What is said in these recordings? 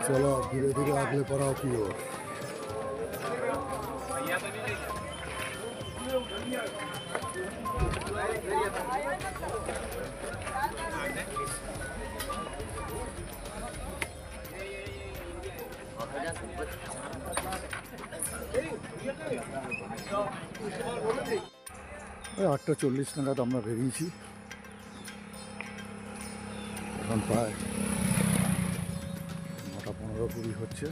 चलो धीरे धीरे अगले पड़ाव की ओर। ওই 8:40 নাগাদ আমরা বেরিয়েছি। এখন প্রায় 9:15 হচ্ছে।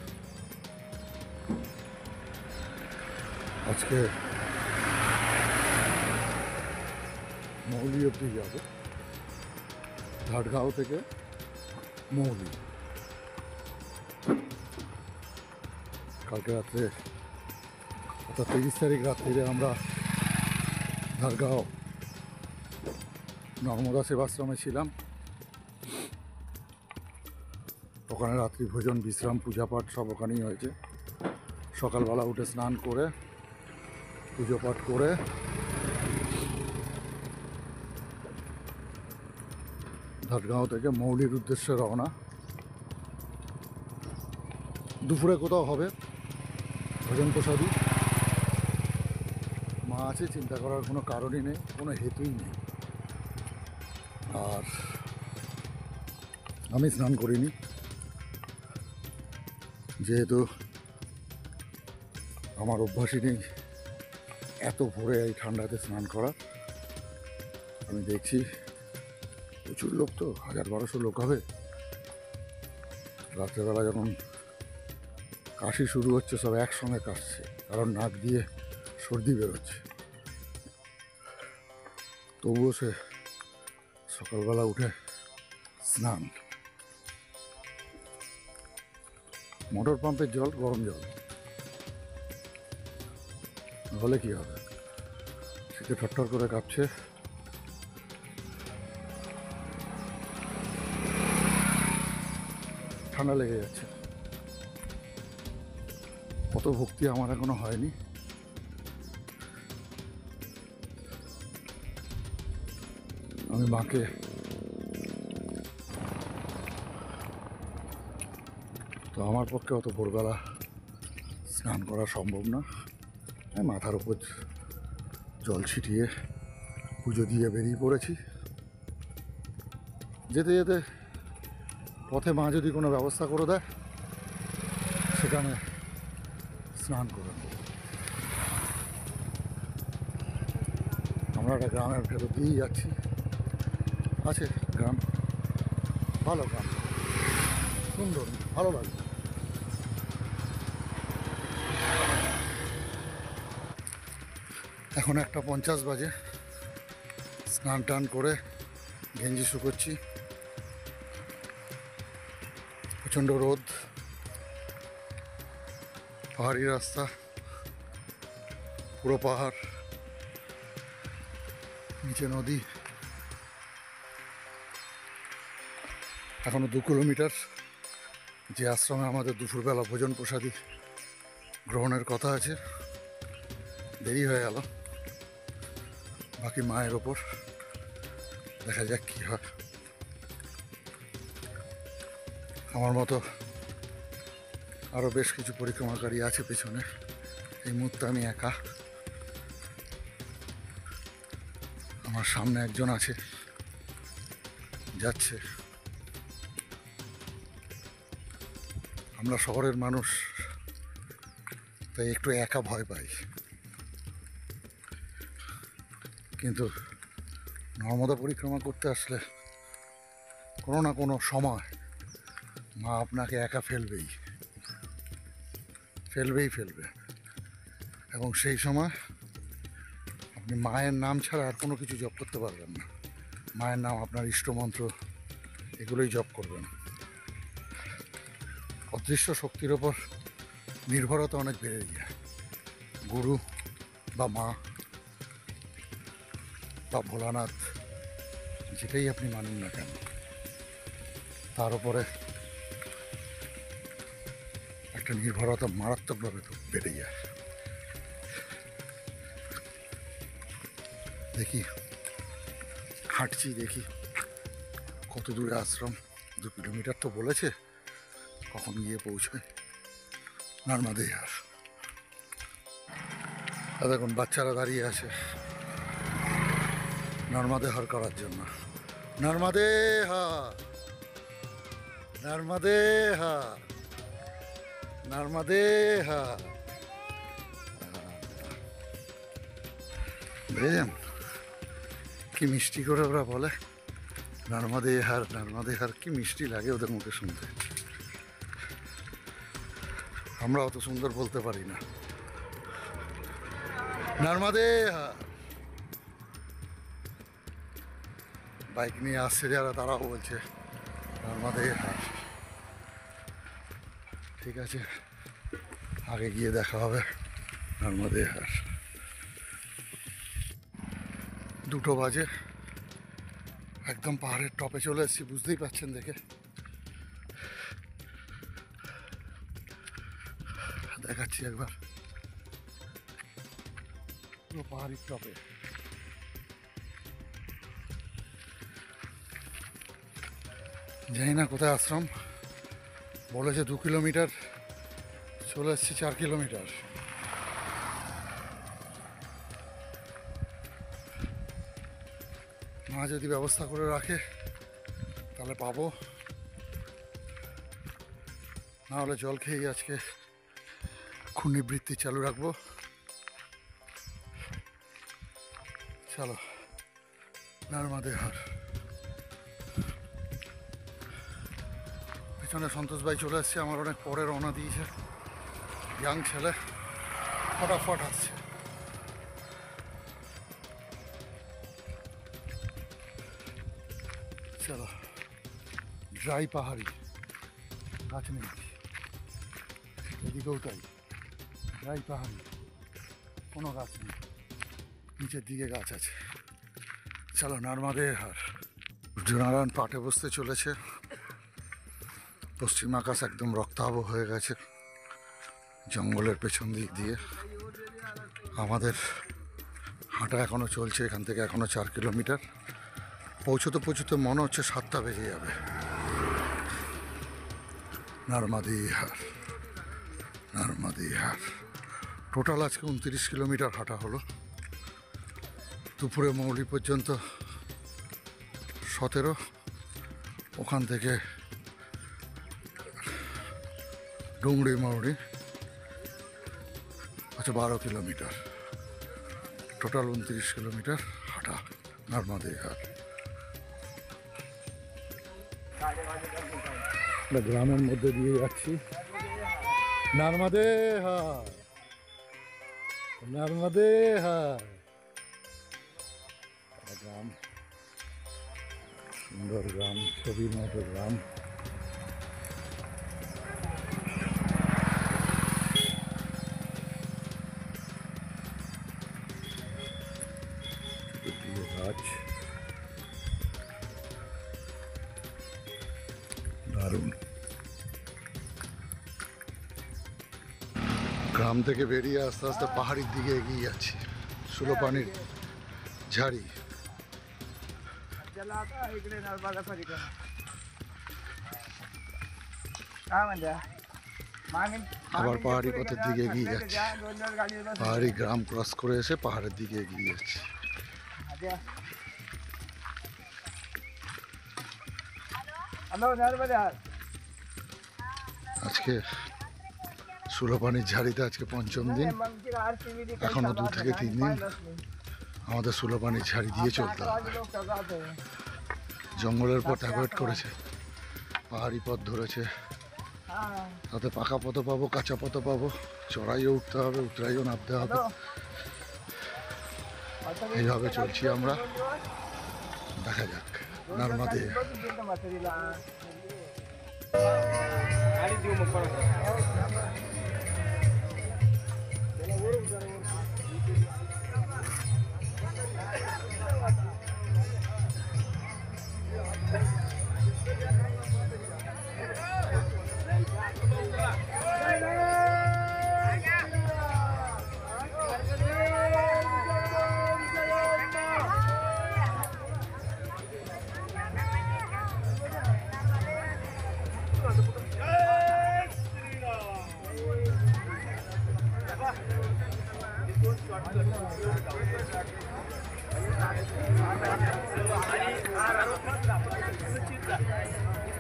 আজকে মৌলি অবধি যাব, ঘাটগাঁও থেকে মৌলি। কালকে রাত্রে অর্থাৎ 30 তারিখ রাত্রিরে আমরা ঘাটগাঁও নর্মদা সেবাশ্রমে ছিলাম। ওখানে রাত্রি ভোজন, বিশ্রাম, পূজা পাঠ সব ওখানেই হয়েছে। সকালবেলা উঠে স্নান করে পুজো পাঠ করে ঘাটগাঁও থেকে মৌলির উদ্দেশ্যে রওনা। দুপুরে কোথাও হবে ভোজন প্রসাদী। মা আছে, চিন্তা করার কোনো কারণই নেই, কোনো হেতুই নেই। আর আমি স্নান করিনি, যেহেতু আমার অভ্যাসই নেই এত ভোরে এই ঠান্ডাতে স্নান করার। আমি দেখছি প্রচুর লোক, তো 1000-1200 লোক হবে। রাত্রেবেলা যখন কাশি শুরু হচ্ছে সব একসঙ্গে কাশছে, কারণ নাক দিয়ে সর্দি বেরোচ্ছে। তবুও সে সকালবেলা উঠে স্নান। মোটর পাম্পের জল গরম জল হলে কি হবে? শীতে ঠট্টর করে কাঁপছে। ঠান্ডা লেগে যাচ্ছে। অত ভক্তি আমার এখনো হয়নি। আমি মাকে তো আমার পক্ষে অত ভোরবেলা স্নান করা সম্ভব না। মাথার উপর জল ছিটিয়ে পুজো দিয়ে বেরিয়ে পড়েছি। যেতে যেতে পথে মা যদি কোনো ব্যবস্থা করে দেয় সেখানে স্নান করে নেব। আমরা একটা গ্রামের ভেতর দিয়েই যাচ্ছি। আছে গ্রাম, ভালো গ্রাম, সুন্দর, ভালো লাগবে। এখন 1:50 বাজে। স্নান টান করে গেঞ্জি শুকোচ্ছি। প্রচণ্ড রোদ, পাহাড়ি রাস্তা, পুরো পাহাড়, নিচে নদী। এখনো 2 কিলোমিটার যে আশ্রমে আমাদের দুপুরবেলা ভোজন প্রসাদী গ্রহণের কথা আছে। দেরি হয়ে গেল। বাকি মায়ের ওপর, দেখা যাক কী হয়। আমার মতো আরও বেশ কিছু পরিক্রমাকারী আছে পেছনে। এই মুহূর্তে আমি একা। আমার সামনে একজন আছে, যাচ্ছে। আমরা শহরের মানুষ, তাই একটু একা ভয় পাই। কিন্তু নর্মদা পরিক্রমা করতে আসলে কোনো না কোনো সময় মা আপনাকে একা ফেলবে। এবং সেই সময় আপনি মায়ের নাম ছাড়া আর কোনো কিছু জপ করতে পারবেন না। মায়ের নাম, আপনার ইষ্টমন্ত্র, এগুলোই জপ করবেন। অদৃশ্য শক্তির ওপর নির্ভরতা অনেক বেড়ে যায়। গুরু বা মা বা ভোলানাথ, যেটাই আপনি মানেন না কেন, তার উপরে একটা নির্ভরতা মারাত্মকভাবে বেড়ে যায়। দেখি হাঁটছি, দেখি কত দূরে আশ্রম। 2 কিলোমিটার তো বলেছে, কখন গিয়ে পৌঁছায়। নর্মাদেহার দেখুন বাচ্চারা দাঁড়িয়ে আছে নর্মাদেহার করার জন্য। নর্মাদেহার, নর্মাদেহার, নর্মাদেহার। বুঝলেন কি মিষ্টি করে ওরা বলে নর্মাদেহার, নর্মাদেহার। কি মিষ্টি লাগে ওদের মুখে শুনতে। আমরা অত সুন্দর বলতে পারি না। নর্মাদেহার। বাইক নিয়ে আসছে যারা তারাও বলছে নর্মাদেহার। ঠিক আছে, আগে গিয়ে দেখা হবে নর্মাদেহার। 2টো বাজে, একদম পাহাড়ের টপে চলে এসেছি, বুঝতেই পারছেন দেখে। দেখাচ্ছি একবার পুরো পাহাড়ির টপে। জানি না কোথায় আশ্রম, বলেছে 2 কিলোমিটার, চলে এসেছি 4 কিলোমিটার। মা যদি ব্যবস্থা করে রাখে তাহলে পাবো, না হলে জল খেয়েই আজকে ক্ষুণ্ণিবৃত্তি চালু রাখবো। চলো নর্মাদেহার। পেছনে সন্তোষ ভাই চলে এসছে, আমার অনেক পরে রওনা দিয়েছে। ইয়াং ছেলে, ফটাফট আসছে। চলো, ড্রাই পাহাড়ি, গাছ নেই, এদিকেও তাই ড্রাই পাহাড়ি, কোনো গাছ নেই, নিচের দিকে গাছ আছে। চলো নর্মাদেহার। সূর্যনারায়ণ পাটে বসতে চলেছে, পশ্চিম আকাশ একদম রক্তাভ হয়ে গেছে জঙ্গলের পেছন দিক দিয়ে। আমাদের হাঁটা এখনো চলছে, এখান থেকে এখনো 4 কিলোমিটার। পৌঁছতে পৌঁছতে মনে হচ্ছে 7টা বেজে যাবে। নর্মাদেহার, নর্মাদেহার। টোটাল আজকে 29 কিলোমিটার হাঁটা হলো। দুপুরে মৌলি পর্যন্ত 17, ওখান থেকে ডুংরি মৌরি আচ্ছা 12 কিলোমিটার। টোটাল 29 কিলোমিটার হাঁটা নর্মাদেহার। গ্রামের মধ্যে দিয়ে যাচ্ছি। নর্মাদেহার, নর্মাদেহার গ্রাম, সুন্দর গ্রাম, ছবির মতো গ্রাম। গাছ দারুণ। গ্রাম থেকে বেরিয়ে আস্তে আস্তে পাহাড়ির দিকে এগিয়ে যাচ্ছি। সুলোপানির ঝাড়ি। আবার পাহাড়ি পথের দিকে এগিয়ে যাচ্ছি। পাহাড়ি গ্রাম ক্রস করে এসে পাহাড়ের দিকে এগিয়ে যাচ্ছি। আজকে সুলোপানির ঝাড়িতে আজকে 5ম দিন, এখনো 2 থেকে 3 দিন আমাদের সুলোপানির ঝাড়ি দিয়ে চলতে হবে। জঙ্গলের পথ অ্যাভয়েড করেছে, পাহাড়ি পথ ধরেছে। তাতে পাকা পথও পাবো, কাঁচা পথও পাবো, চড়াইও উঠতে হবে, উতরাইও নামতে হবে। এইভাবে চলছি আমরা। দেখা যাক নর্মাদে।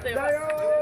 जय